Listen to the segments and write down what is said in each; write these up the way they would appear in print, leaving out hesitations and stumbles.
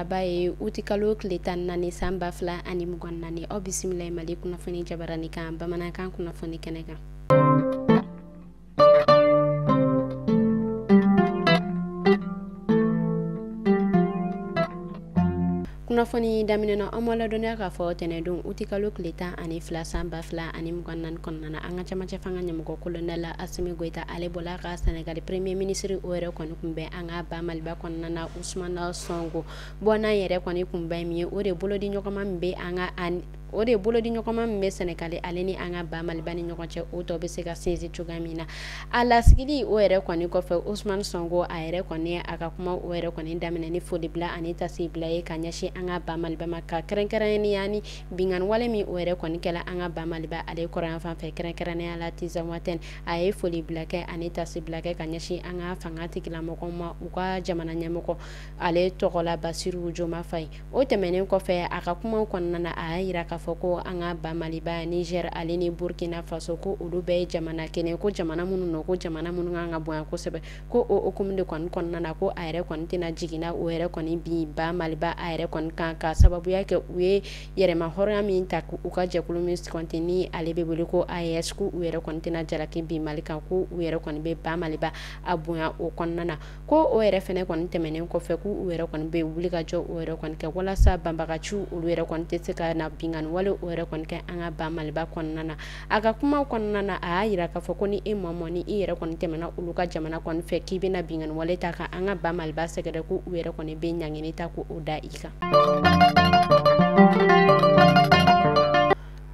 ɲɛmaaba ye uti kalo tile 14 san 2024 aw bisimila Mali kunnafoni jabarani kan bamanankan kunnafoni kɛnɛ kan. Kunnafoni daminɛna an ma ladɔniya k'a fɔ tɛnɛndon uti kalo tile 12 san 2024 kɔnɔna na an ka camancɛ fanga ɲɛmɔgɔ colonel Assimi Goïta ale bɔla ka Sénégal premier ministre o yɛrɛ kɔni kunbɛn an ka ba Maliba kɔnɔna na Ousmane Sonko bɔnna yɛrɛ kɔni kunbɛn min ye o de bolodi ɲɔgɔnma min bɛ an ka o de bolodi ɲɔgɔnma min bɛ Sénégal ale ni an ka ba Maliba ni ɲɔgɔn cɛ o tɔ bɛ se ka sinsin cogoya min na a lasigili o yɛrɛ kɔni kɔfɛ Ousmane Sonko a yɛrɛ kɔni a ka kuma o yɛrɛ kɔni daminɛ ni foli bila ani tasi bila ye ka ɲɛsin an ka ba Maliba ma ka kɛrɛnkɛrɛnnenya ni binganni wale min o yɛrɛ kɔni kɛla an ka ba Maliba ale kɔrɔyan fan fɛ kɛrɛnkɛrɛnnenya la Tizawatène a ye foli bila kɛ ani tasi bila kɛ ka ɲɛsin an ka fanga tigilamɔgɔw ma u ka jamana ɲɛmɔgɔ ale tɔgɔ la Bassirou Diomaye Faye o tɛmɛnen kɔfɛ a ka kumaw kɔnɔna na a y'a yira k'a fɔ ko an ka ba Maliba Niger ale ni Burkina Faso ko olu bɛɛ ye jamana kelen ko jamana minnu nɔ ko jamana minnu kan ka bonya kosɛbɛ ko o hukumu de kɔni kɔnɔna na ko a yɛrɛ kɔni tɛna jiginna o yɛrɛ kɔni bi ba Maliba a yɛrɛ kɔni kan ka sababuya kɛ u ye yɛrɛma hɔrɔnya min ta u ka jɛkulu min siganti ni ale bɛ wele ko AES ko u yɛrɛ kɔni tɛna jalaki bi Mali kan ko u yɛrɛ kɔni bɛ ba Maliba a bonya o kɔnɔna na ko o yɛrɛ fɛnɛ kɔni tɛmɛnen kɔfɛ ko u yɛrɛ kɔni bɛ wuli ka jɔ o yɛrɛ kɔni kɛ walasa banbagaciw olu yɛrɛ kɔni tɛ se ka na binganni wale o yɛrɛ kɔni kɛ an ka ba Maliba kɔnɔna na a ka kumaw kɔnɔna na a y'a yira k'a fɔ ko ni e mɔmɔ ni i yɛrɛ kɔni tɛmɛna olu ka jamana kɔni fɛ k'i bɛna binganni wale ta ka an ka ba Maliba sɛgɛrɛ ko u yɛrɛ kɔni bɛ ɲangini ta ko o da i kan.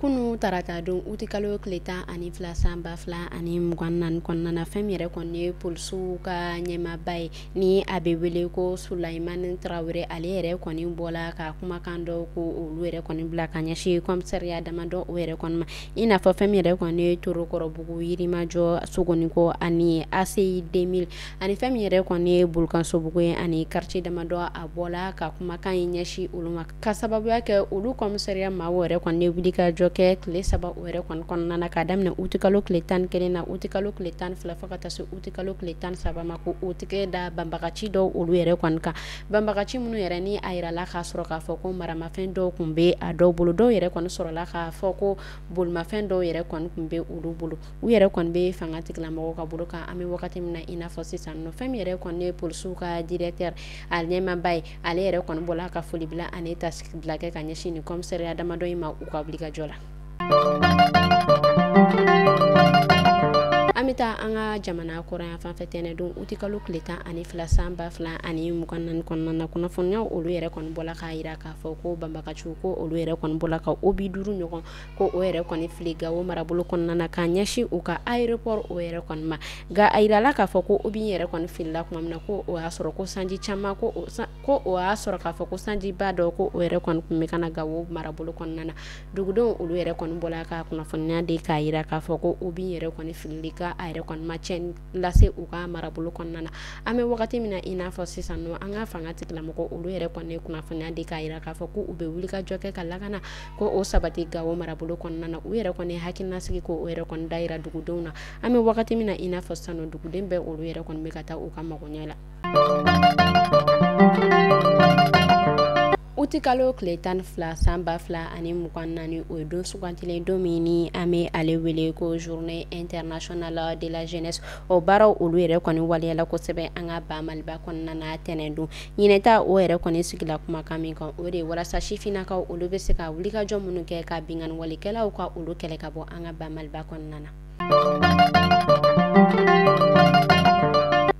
Kunu tarata don uti kalo tile 12 san 2024 kɔnɔna na fɛn min yɛrɛ kɔni ye polisiw ka ɲɛmaaba ye ni a bɛ wele ko Sulaimani Traoré ale yɛrɛ kɔni bɔla ka kumakan dɔw ko olu yɛrɛ kɔni bila ka ɲɛsin commissariat damadɔ o yɛrɛ kɔni ma i n'a fɔ fɛn min yɛrɛ kɔni ye Torokɔrɔbugu Yirimajɔ Sogoniko ani ACI 2000 ani fɛn min yɛrɛ kɔni ye Bulukasobugu ye ani quartier damadɔ a bɔla ka kumakan ye ɲɛsin olu ma ka sababuya kɛ olu commissariat ma o yɛrɛ kɔni ye wuli ka jɔ kɛ tile 3 o yɛrɛ kɔni kɔnɔna na ka daminɛ uti kalo tile 11 na uti kalo tile 12 fo ka taa se uti kalo tile 13 ma ko o tigɛ da banbagaci dɔw olu yɛrɛ kɔni kan banbagaci minnu yɛrɛ ni a yirala k'a sɔrɔ k'a fɔ ko maramafɛn dɔw kun bɛ a dɔw bolo dɔw yɛrɛ kɔni sɔrɔla k'a fɔ ko bolimafɛn dɔw yɛrɛ kɔni kun bɛ olu bolo u yɛrɛ kɔni bɛ fanga tigilamɔgɔw ka bolo kan an bɛ wagati min na i n'a fɔ sisan nɔ fɛn min yɛrɛ kɔni ye polisiw ka directeur a ɲɛmaaba ye ale yɛrɛ kɔni bɔla ka foli bila ani tasi bila kɛ ka ɲɛsin ni commissariat damadɔ in ma u ka wuli ka jɔ la. An bɛ taa an ka jamana kɔrɔyan fan fɛ tɛnɛ don uti kalo tile 12 san 2024 kɔnɔna na kunnafoniyaw olu yɛrɛ kɔni bɔla k'a yira k'a fɔ ko banbagaciw ko olu yɛrɛ kɔni bɔla ka obi 5 ɲɔgɔn ko o yɛrɛ kɔni fili Gawo marabolo kɔnɔna na k'a ɲɛsin u ka aéroport o yɛrɛ kɔni ma nka a yirala k'a fɔ ko obi yɛrɛ kɔni filila tuma min na ko o y'a sɔrɔ ko sanji caman ko o y'a sɔrɔ k'a fɔ ko sanjiba dɔ ko o yɛrɛ kɔni kun bɛ ka na Gawo marabolo kɔnɔna na dugudenw olu yɛrɛ kɔni bɔla ka kunnafoniya de k'a yira k'a fɔ ko obi yɛrɛ kɔni filili ka a yɛrɛ kɔni ma cɛn lase u ka marabolo kɔnɔna na an bɛ wagati min na i n'a fɔ sisan nɔ an ka fanga tigilamɔgɔ olu yɛrɛ kɔni kunnafoniya de k'a yira k'a fɔ ko u bɛ wuli ka jɔ kɛ ka lakana ko o sabati Gawo marabolo kɔnɔna na u yɛrɛ kɔni hakilinasigi ko o yɛrɛ kɔni da yira dugudenw na an bɛ wagati min na i n'a fɔ sisan nɔ duguden bɛɛ olu yɛrɛ kɔni bɛ ka taa u ka magoɲɛ la. Uti kalo tile 12 san 2024 o ye don sugantilen don min ni an bɛ ale wele ko journée internationale de la jeunesse o baaraw olu yɛrɛ kɔni waliyala kosɛbɛ an ka ba Maliba kɔnɔna na tɛnɛn don ɲinɛta o yɛrɛ kɔni sigila kumakan min kan o de ye walasa sifinnakaw olu bɛ se ka wulikajɔ minnu kɛ ka binganni walikɛlaw ka olu kɛlɛ ka bɔ an ka ba Maliba kɔnɔna na.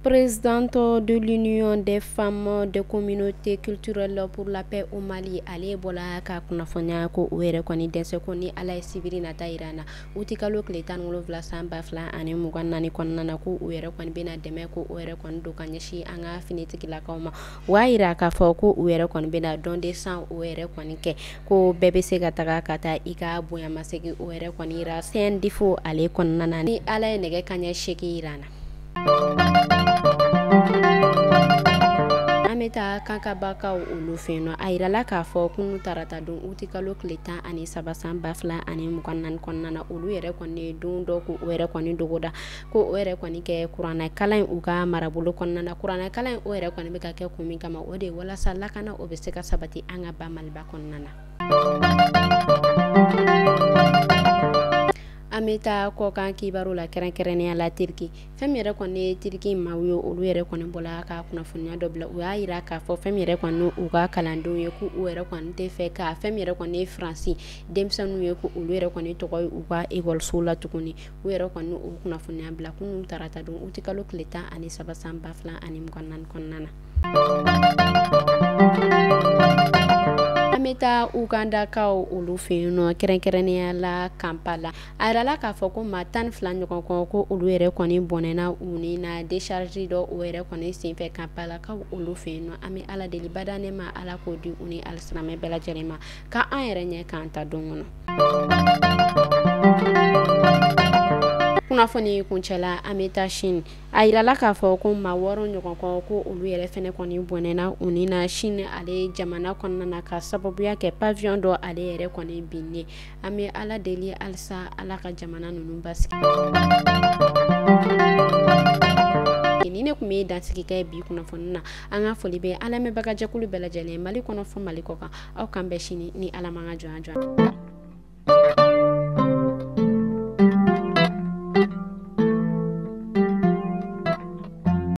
Présidente de l'Union des femmes des communautés culturelles pour la paix au Mali ale bɔla ka kunnafoniya ko o yɛrɛ kɔni dɛsɛ ko ni ala ye sibiri nata yira na uti kalo tile 17 san 2024 kɔnɔna na ko o yɛrɛ kɔni bɛna dɛmɛ ko o yɛrɛ kɔni don ka ɲɛsin an ka finitigilakaw ma o y'a yira k'a fɔ ko o yɛrɛ kɔni bɛna don de san o yɛrɛ kɔni kɛ ko bɛɛ bɛ se ka taga ka taa i ka bonyamasegin o yɛrɛ kɔni yira CNDFO ale kɔnɔna na ni ala ye nɛgɛ kaɲɛ 8 yira na. An bɛ bɛ taa kankabakaw olu fɛ yen nɔ a yirala k'a fɔ kunu tarata don uti kalo tile 13 san 2024 kɔnɔna na olu yɛrɛ kɔni ye don dɔ ko o yɛrɛ kɔni dogoda ko o yɛrɛ kɔni kɛ kuranɛ kalan in u ka marabolo kɔnɔna na kuranɛ kalan in o yɛrɛ kɔni bɛ ka kɛ kun min kama o de ye walasa lakana o bɛ se ka sabati an ka ba Maliba kɔnɔna na. An bɛ taa kɔkan kibaru la kɛrɛnkɛrɛnnenya la Turki fɛn min yɛrɛ kɔni ye Turki maaw ye olu yɛrɛ kɔni bɔla ka kunnafoniya dɔ bila u y'a yira k'a fɔ fɛn min yɛrɛ kɔni u ka kalandenw ye ko u yɛrɛ kɔni tɛ fɛ ka fɛn min yɛrɛ kɔni ye Faransi denmisɛnninw ye ko olu yɛrɛ kɔni tɔgɔ ye u ka ekɔliso la tuguni u yɛrɛ kɔni u kunnafoniya bila kunun tarata don uti kalo tile 13 san 2024 kɔnɔna na. An bɛ taa Ugandakaw olu fɛ yen nɔ kɛrɛnkɛrɛnnenya la Kampala a yirala k'a fɔ ko maa 12 ɲɔgɔn kɔ ko olu yɛrɛ kɔni bɔnɛna u ni na décharge dɔ o yɛrɛ kɔni senfɛ Kampalakaw olu fɛ yen nɔ an bɛ Ala deli badane ma Ala k'o di u ni alisilamɛ bɛɛ lajɛlen ma ka an yɛrɛ ɲɛ k'an ta don kɔnɔ. Kunnafoni kuncɛla an bɛ taa Chine a yirala k'a fɔ ko maa 6 ɲɔgɔn kɔ ko olu yɛrɛ fɛnɛ kɔni bɔnɛna u ni na Chine ale jamana kɔnɔna na ka sababuya kɛ pavillon dɔ ale yɛrɛ kɔni binnen an bɛ Ala deli halisa Ala ka jamana ninnu basigi. Ni ne kun bɛ dansigikɛ bi kunnafoni na an ka foli bɛ Ala lamɛnbagajɛkulu bɛɛ lajɛlen Mali kɔnɔ fɔ Mali kɔ kan aw kan bɛɛ sini ni Ala man ka jɔnya jɔ.